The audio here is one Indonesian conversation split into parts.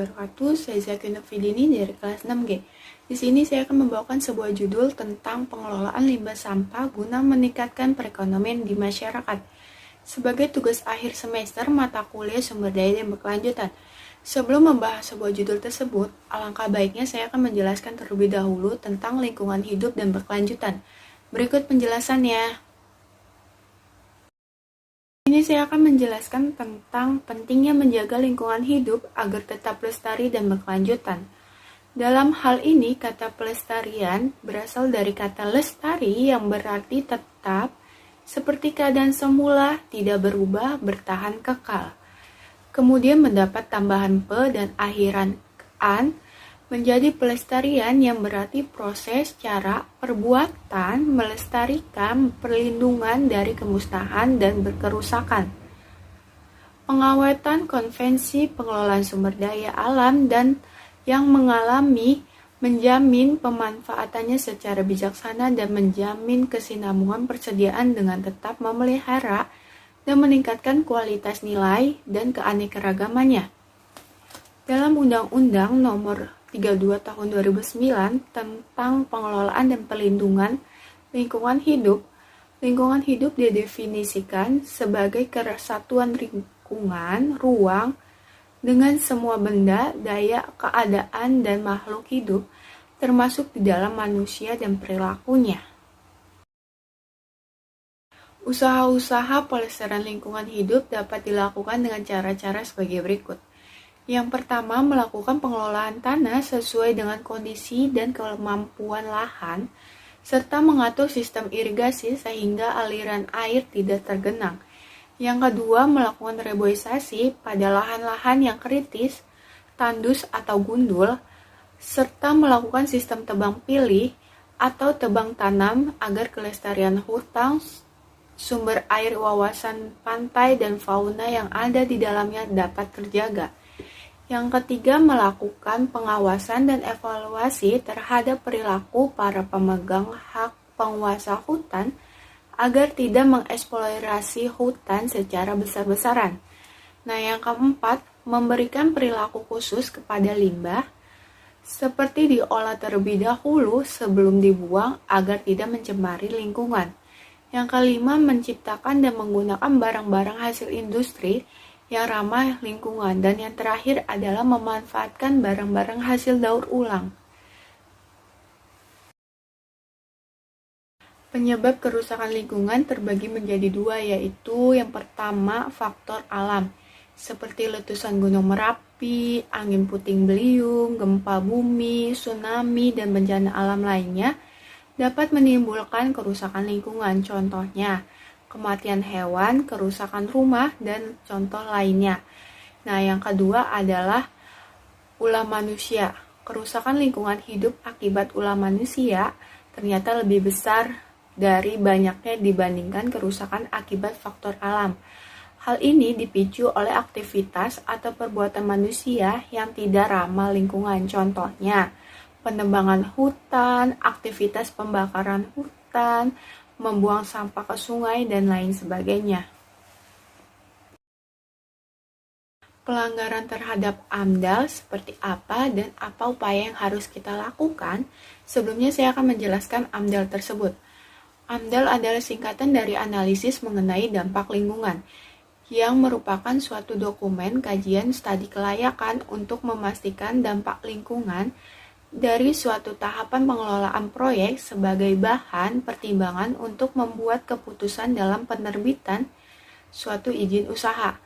wabarakatuh. Saya Zaki Nufidini dari kelas 6G. Di sini saya akan membawakan sebuah judul tentang pengelolaan limbah sampah guna meningkatkan perekonomian di masyarakat. Sebagai tugas akhir semester mata kuliah sumber daya dan berkelanjutan. Sebelum membahas sebuah judul tersebut, alangkah baiknya saya akan menjelaskan terlebih dahulu tentang lingkungan hidup dan berkelanjutan. Berikut penjelasannya. Ini saya akan menjelaskan tentang pentingnya menjaga lingkungan hidup agar tetap lestari dan berkelanjutan. Dalam hal ini, kata pelestarian berasal dari kata lestari yang berarti tetap, seperti keadaan semula, tidak berubah, bertahan kekal. Kemudian mendapat tambahan pe dan akhiran an, menjadi pelestarian yang berarti proses, cara, perbuatan, melestarikan, perlindungan dari kemusnahan dan berkerusakan. Pengawetan konvensi pengelolaan sumber daya alam dan yang mengalami menjamin pemanfaatannya secara bijaksana dan menjamin kesinambungan persediaan dengan tetap memelihara dan meningkatkan kualitas nilai dan keanekaragamannya. Dalam Undang-Undang Nomor 32 Tahun 2009 tentang pengelolaan dan perlindungan lingkungan hidup didefinisikan sebagai kesatuan lingkungan, ruang, dengan semua benda, daya, keadaan, dan makhluk hidup, termasuk di dalam manusia dan perilakunya. Usaha-usaha pelestarian lingkungan hidup dapat dilakukan dengan cara-cara sebagai berikut. Yang pertama, melakukan pengelolaan tanah sesuai dengan kondisi dan kemampuan lahan, serta mengatur sistem irigasi sehingga aliran air tidak tergenang. Yang kedua, melakukan reboisasi pada lahan-lahan yang kritis, tandus atau gundul, serta melakukan sistem tebang pilih atau tebang tanam agar kelestarian hutan, sumber air, kawasan pantai, dan fauna yang ada di dalamnya dapat terjaga. Yang ketiga, melakukan pengawasan dan evaluasi terhadap perilaku para pemegang hak penguasa hutan agar tidak mengeksplorasi hutan secara besar-besaran. Nah, yang keempat, memberikan perilaku khusus kepada limbah, seperti diolah terlebih dahulu sebelum dibuang agar tidak mencemari lingkungan. Yang kelima, menciptakan dan menggunakan barang-barang hasil industri yang ramah lingkungan, dan yang terakhir adalah memanfaatkan barang-barang hasil daur ulang. Penyebab kerusakan lingkungan terbagi menjadi dua, yaitu yang pertama faktor alam, seperti letusan Gunung Merapi, angin puting beliung, gempa bumi, tsunami, dan bencana alam lainnya dapat menimbulkan kerusakan lingkungan, contohnya kematian hewan, kerusakan rumah, dan contoh lainnya. Nah, yang kedua adalah ulah manusia. Kerusakan lingkungan hidup akibat ulah manusia ternyata lebih besar dari banyaknya dibandingkan kerusakan akibat faktor alam. Hal ini dipicu oleh aktivitas atau perbuatan manusia yang tidak ramah lingkungan, contohnya penebangan hutan, aktivitas pembakaran hutan, membuang sampah ke sungai, dan lain sebagainya. Pelanggaran terhadap AMDAL seperti apa dan apa upaya yang harus kita lakukan? Sebelumnya saya akan menjelaskan AMDAL tersebut. AMDAL adalah singkatan dari analisis mengenai dampak lingkungan, yang merupakan suatu dokumen kajian studi kelayakan untuk memastikan dampak lingkungan dari suatu tahapan pengelolaan proyek sebagai bahan pertimbangan untuk membuat keputusan dalam penerbitan suatu izin usaha.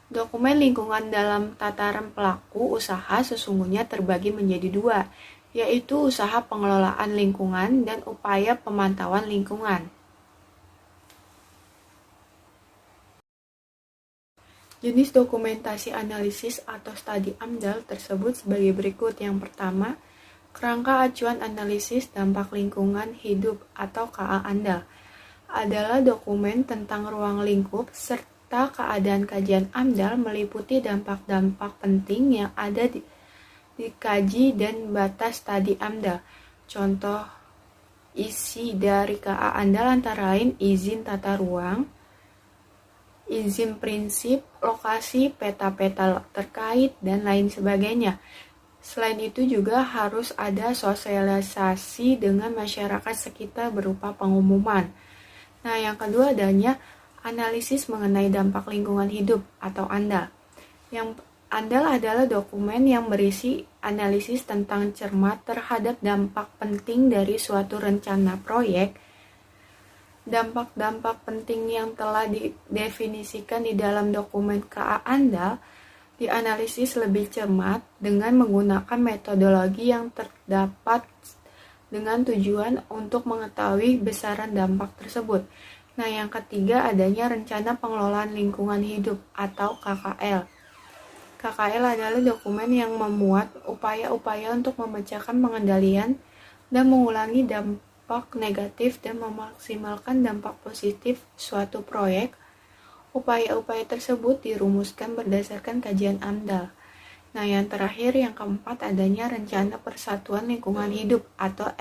Dokumen lingkungan dalam tataran pelaku usaha sesungguhnya terbagi menjadi dua, yaitu usaha pengelolaan lingkungan dan upaya pemantauan lingkungan. Jenis dokumentasi analisis atau studi AMDAL tersebut sebagai berikut. Yang pertama, Kerangka Acuan Analisis Dampak Lingkungan Hidup atau KA-ANDAL adalah dokumen tentang ruang lingkup serta keadaan. Kajian AMDAL meliputi dampak-dampak penting yang ada dikaji dan batas studi AMDAL. Contoh isi dari KA-ANDAL antara lain izin tata ruang, izin prinsip, lokasi, peta-peta terkait, dan lain sebagainya. Selain itu juga harus ada sosialisasi dengan masyarakat sekitar berupa pengumuman. Nah, yang kedua adanya analisis mengenai dampak lingkungan hidup atau ANDAL. Yang ANDAL adalah dokumen yang berisi analisis tentang cermat terhadap dampak penting dari suatu rencana proyek. Dampak-dampak penting yang telah didefinisikan di dalam dokumen KA ANDAL dianalisis lebih cermat dengan menggunakan metodologi yang terdapat dengan tujuan untuk mengetahui besaran dampak tersebut. Nah, yang ketiga adanya rencana pengelolaan lingkungan hidup atau KKL. KKL adalah dokumen yang memuat upaya-upaya untuk memecahkan pengendalian dan mengulangi dampak negatif dan memaksimalkan dampak positif suatu proyek. Upaya-upaya tersebut dirumuskan berdasarkan kajian AMDAL. Nah, yang terakhir, yang keempat adanya Rencana Persatuan Lingkungan Hidup atau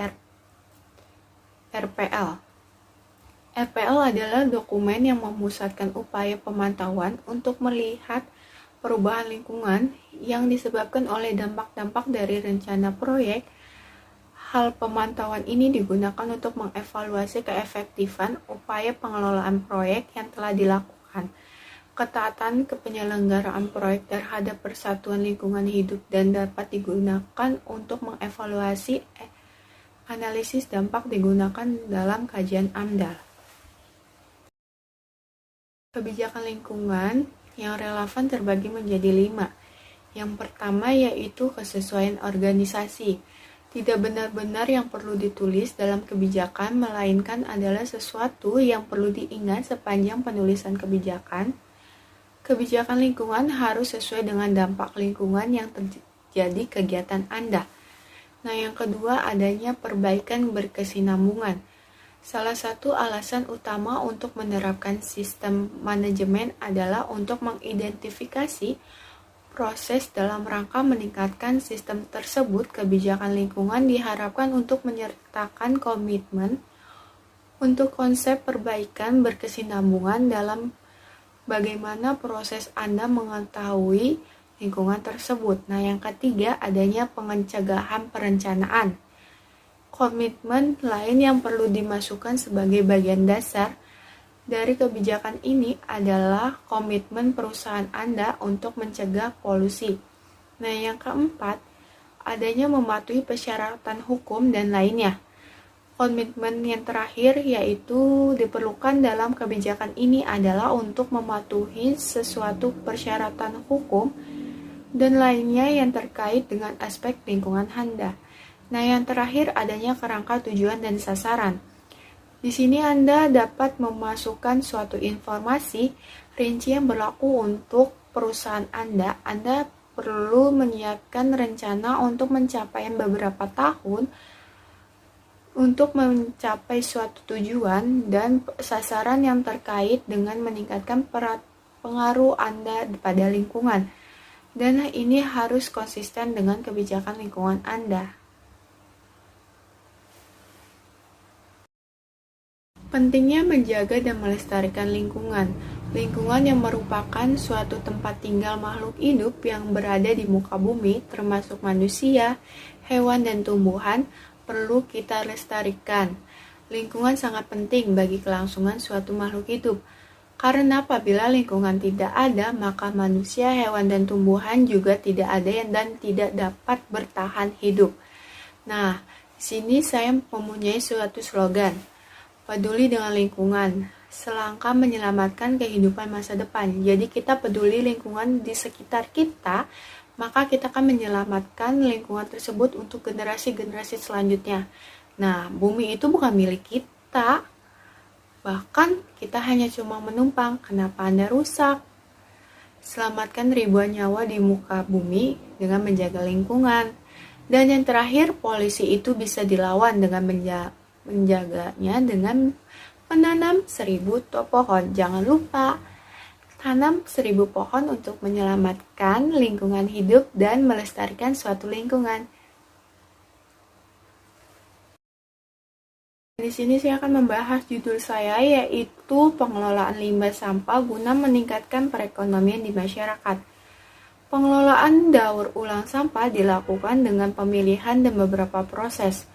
RPL. RPL adalah dokumen yang memusatkan upaya pemantauan untuk melihat perubahan lingkungan yang disebabkan oleh dampak-dampak dari rencana proyek. Hal pemantauan ini digunakan untuk mengevaluasi keefektifan upaya pengelolaan proyek yang telah dilakukan, ketaatan kepenyelenggaraan proyek terhadap persatuan lingkungan hidup, dan dapat digunakan untuk mengevaluasi analisis dampak digunakan dalam kajian AMDAL. Kebijakan lingkungan yang relevan terbagi menjadi 5. Yang pertama yaitu kesesuaian organisasi. Tidak benar-benar yang perlu ditulis dalam kebijakan, melainkan adalah sesuatu yang perlu diingat sepanjang penulisan kebijakan. Kebijakan lingkungan harus sesuai dengan dampak lingkungan yang terjadi kegiatan Anda. Nah, yang kedua adanya perbaikan berkesinambungan. Salah satu alasan utama untuk menerapkan sistem manajemen adalah untuk mengidentifikasi proses dalam rangka meningkatkan sistem tersebut. Kebijakan lingkungan diharapkan untuk menyertakan komitmen untuk konsep perbaikan berkesinambungan dalam bagaimana proses Anda mengetahui lingkungan tersebut. Nah, yang ketiga adanya pencegahan perencanaan. Komitmen lain yang perlu dimasukkan sebagai bagian dasar dari kebijakan ini adalah komitmen perusahaan Anda untuk mencegah polusi. Nah, yang keempat, adanya mematuhi persyaratan hukum dan lainnya. Komitmen yang terakhir yaitu diperlukan dalam kebijakan ini adalah untuk mematuhi sesuatu persyaratan hukum dan lainnya yang terkait dengan aspek lingkungan Anda. Nah, yang terakhir adanya kerangka tujuan dan sasaran. Di sini Anda dapat memasukkan suatu informasi rinci yang berlaku untuk perusahaan Anda. Anda perlu menyiapkan rencana untuk mencapai beberapa tahun untuk mencapai suatu tujuan dan sasaran yang terkait dengan meningkatkan pengaruh Anda pada lingkungan. Dan ini harus konsisten dengan kebijakan lingkungan Anda. Pentingnya menjaga dan melestarikan lingkungan. Lingkungan yang merupakan suatu tempat tinggal makhluk hidup yang berada di muka bumi, termasuk manusia, hewan, dan tumbuhan, perlu kita lestarikan. Lingkungan sangat penting bagi kelangsungan suatu makhluk hidup. Karena apabila lingkungan tidak ada, maka manusia, hewan, dan tumbuhan juga tidak ada dan tidak dapat bertahan hidup. Nah, di sini saya mempunyai suatu slogan. Peduli dengan lingkungan, selangkah menyelamatkan kehidupan masa depan. Jadi kita peduli lingkungan di sekitar kita, maka kita akan menyelamatkan lingkungan tersebut untuk generasi-generasi selanjutnya. Nah, bumi itu bukan milik kita. Bahkan kita hanya cuma menumpang. Kenapa Anda rusak? Selamatkan ribuan nyawa di muka bumi dengan menjaga lingkungan. Dan yang terakhir, polusi itu bisa dilawan dengan menjaganya dengan menanam 1000 pohon. Jangan lupa, tanam 1000 pohon untuk menyelamatkan lingkungan hidup dan melestarikan suatu lingkungan. Di sini saya akan membahas judul saya, yaitu pengelolaan limbah sampah guna meningkatkan perekonomian di masyarakat. Pengelolaan daur ulang sampah dilakukan dengan pemilihan dan beberapa proses.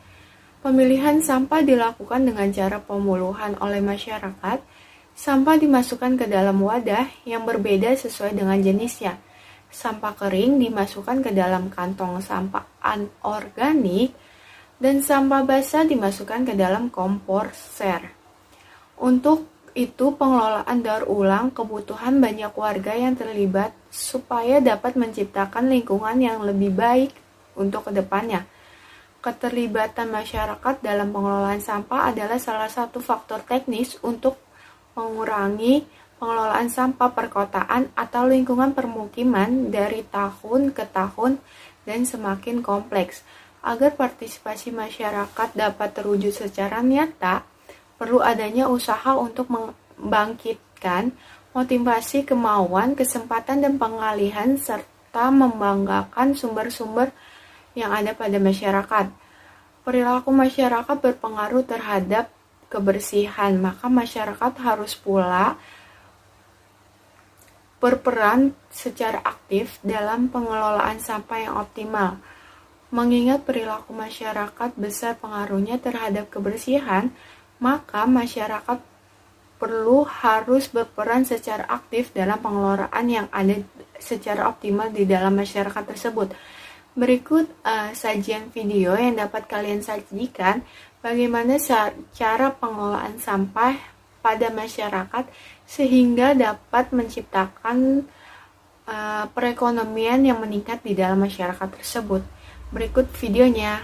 Pemilihan sampah dilakukan dengan cara pemuluhan oleh masyarakat. Sampah dimasukkan ke dalam wadah yang berbeda sesuai dengan jenisnya. Sampah kering dimasukkan ke dalam kantong sampah anorganik, dan sampah basah dimasukkan ke dalam komposter. Untuk itu, pengelolaan daur ulang kebutuhan banyak warga yang terlibat supaya dapat menciptakan lingkungan yang lebih baik untuk kedepannya. Keterlibatan masyarakat dalam pengelolaan sampah adalah salah satu faktor teknis untuk mengurangi pengelolaan sampah perkotaan atau lingkungan permukiman dari tahun ke tahun dan semakin kompleks. Agar partisipasi masyarakat dapat terwujud secara nyata, perlu adanya usaha untuk membangkitkan motivasi, kemauan, kesempatan, dan pengalihan, serta membanggakan sumber-sumber yang ada pada masyarakat. Perilaku masyarakat berpengaruh terhadap kebersihan, maka masyarakat harus pula berperan secara aktif dalam pengelolaan sampah yang optimal. Mengingat perilaku masyarakat besar pengaruhnya terhadap kebersihan, maka masyarakat harus berperan secara aktif dalam pengelolaan yang ada secara optimal di dalam masyarakat tersebut. Berikut sajian video yang dapat kalian sajikan bagaimana cara pengelolaan sampah pada masyarakat sehingga dapat menciptakan perekonomian yang meningkat di dalam masyarakat tersebut. Berikut videonya.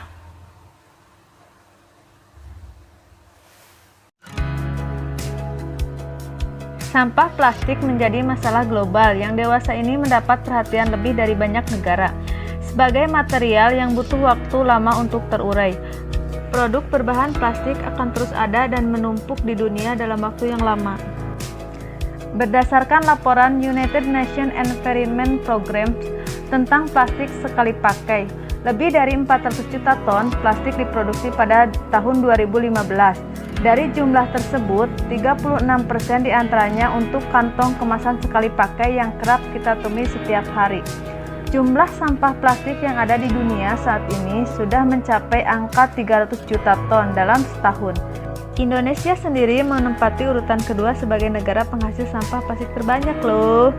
Sampah plastik menjadi masalah global yang dewasa ini mendapat perhatian lebih dari banyak negara. Sebagai material yang butuh waktu lama untuk terurai, produk berbahan plastik akan terus ada dan menumpuk di dunia dalam waktu yang lama. Berdasarkan laporan United Nations Environment Programme tentang plastik sekali pakai, lebih dari 400 juta ton plastik diproduksi pada tahun 2015. Dari jumlah tersebut, 36% diantaranya untuk kantong kemasan sekali pakai yang kerap kita temui setiap hari. Jumlah sampah plastik yang ada di dunia saat ini sudah mencapai angka 300 juta ton dalam setahun. Indonesia sendiri menempati urutan kedua sebagai negara penghasil sampah plastik terbanyak loh.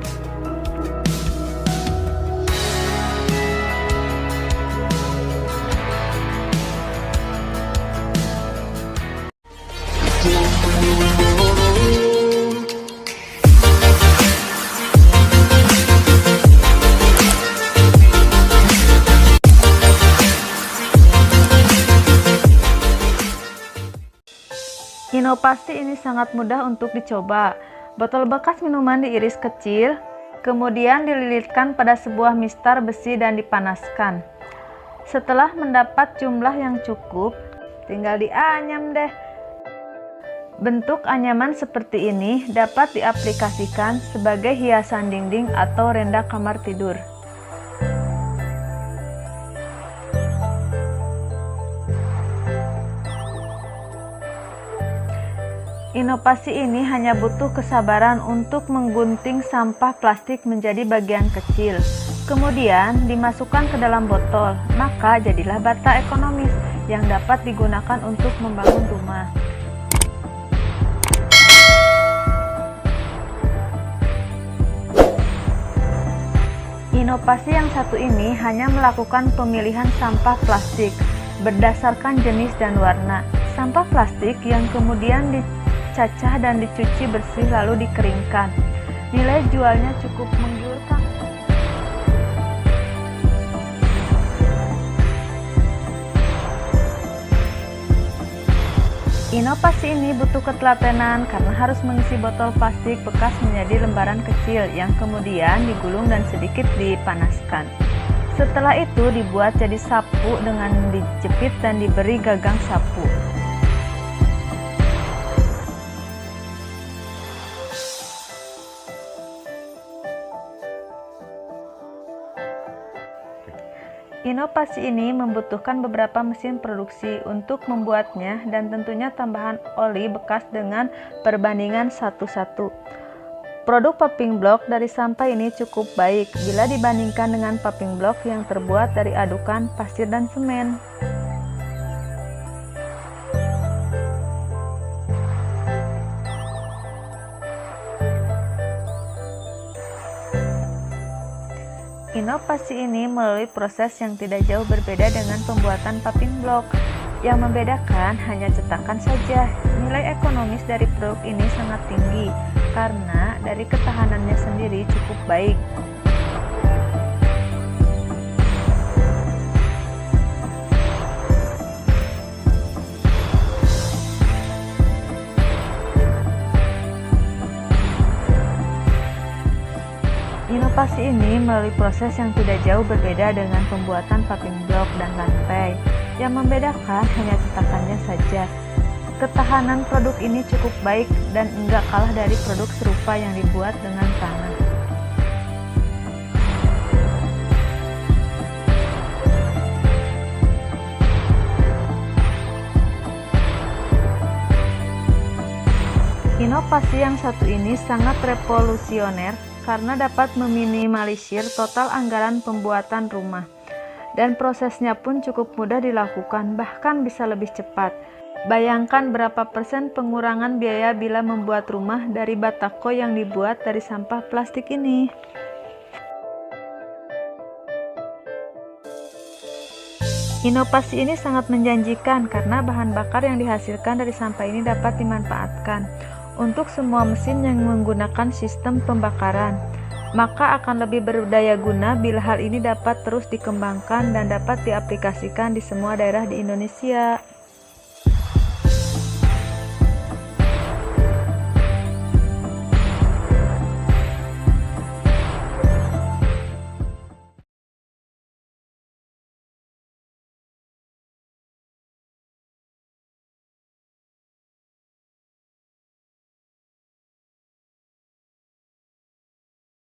Inovasi ini sangat mudah untuk dicoba. Botol bekas minuman diiris kecil, kemudian dililitkan pada sebuah mistar besi dan dipanaskan. Setelah mendapat jumlah yang cukup, tinggal dianyam deh. Bentuk anyaman seperti ini dapat diaplikasikan sebagai hiasan dinding atau renda kamar tidur. Inovasi ini hanya butuh kesabaran untuk menggunting sampah plastik menjadi bagian kecil, kemudian dimasukkan ke dalam botol, maka jadilah bata ekonomis yang dapat digunakan untuk membangun rumah. Inovasi yang satu ini hanya melakukan pemilihan sampah plastik berdasarkan jenis dan warna. Sampah plastik yang kemudian dicacah dan dicuci bersih lalu dikeringkan. Nilai jualnya cukup menggiurkan. Inovasi ini butuh ketelatenan karena harus mengisi botol plastik bekas menjadi lembaran kecil yang kemudian digulung dan sedikit dipanaskan. Setelah itu dibuat jadi sapu dengan dijepit dan diberi gagang sapu. Inovasi ini membutuhkan beberapa mesin produksi untuk membuatnya dan tentunya tambahan oli bekas dengan perbandingan 1:1. Produk paving block dari sampah ini cukup baik bila dibandingkan dengan paving block yang terbuat dari adukan pasir dan semen. Inovasi ini melalui proses yang tidak jauh berbeda dengan pembuatan paving block. Yang membedakan hanya cetakan saja. Nilai ekonomis dari produk ini sangat tinggi karena dari ketahanannya sendiri cukup baik. Inovasi ini melalui proses yang tidak jauh berbeda dengan pembuatan paving block dan lantai. Yang membedakan hanya cetakannya saja. Ketahanan produk ini cukup baik dan enggak kalah dari produk serupa yang dibuat dengan tanah. Inovasi yang satu ini sangat revolusioner karena dapat meminimalisir total anggaran pembuatan rumah. Dan prosesnya pun cukup mudah dilakukan, bahkan bisa lebih cepat. Bayangkan berapa persen pengurangan biaya bila membuat rumah dari batako yang dibuat dari sampah plastik ini. Inovasi ini sangat menjanjikan karena bahan bakar yang dihasilkan dari sampah ini dapat dimanfaatkan untuk semua mesin yang menggunakan sistem pembakaran. Maka akan lebih berdaya guna bila hal ini dapat terus dikembangkan dan dapat diaplikasikan di semua daerah di Indonesia.